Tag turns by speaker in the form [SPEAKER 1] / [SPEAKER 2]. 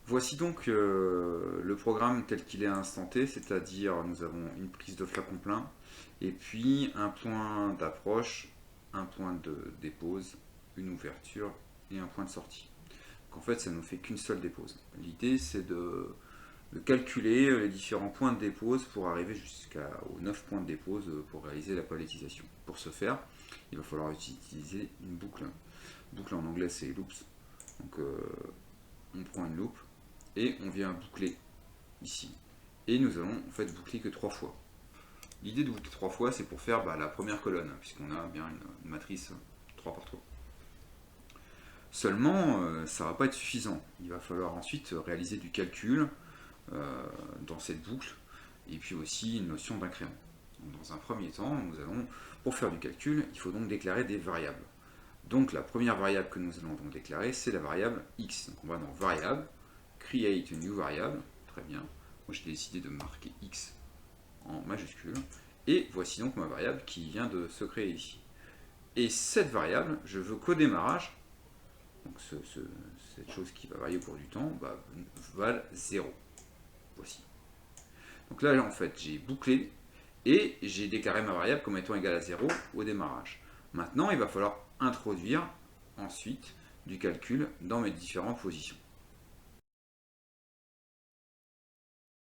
[SPEAKER 1] Voici donc le programme tel qu'il est à l'instant T, c'est-à-dire nous avons une prise de flacon plein, et puis un point d'approche, un point de dépose, une ouverture et un point de sortie. Donc en fait, ça ne nous fait qu'une seule dépose. L'idée, c'est de calculer les différents points de dépose pour arriver jusqu'aux 9 points de dépose pour réaliser la palettisation. Pour ce faire, il va falloir utiliser une boucle. Boucle en anglais, c'est loops. Donc on prend une loupe et on vient boucler ici. Et nous allons en fait boucler que 3 fois. L'idée de boucler 3 fois, c'est pour faire la première colonne, puisqu'on a bien une matrice 3 par 3. Seulement, ça ne va pas être suffisant. Il va falloir ensuite réaliser du calcul dans cette boucle, et puis aussi une notion d'incrément. Dans un premier temps, pour faire du calcul, il faut donc déclarer des variables. Donc la première variable que nous allons donc déclarer, c'est la variable x. Donc on va dans variable, create a new variable, très bien. Moi j'ai décidé de marquer x en majuscule, et voici donc ma variable qui vient de se créer ici. Et cette variable, je veux qu'au démarrage, donc cette chose qui va varier au cours du temps, vale 0. Voici. Donc là en fait j'ai bouclé, et j'ai déclaré ma variable comme étant égale à 0 au démarrage. Maintenant il va falloir introduire ensuite du calcul dans mes différentes positions.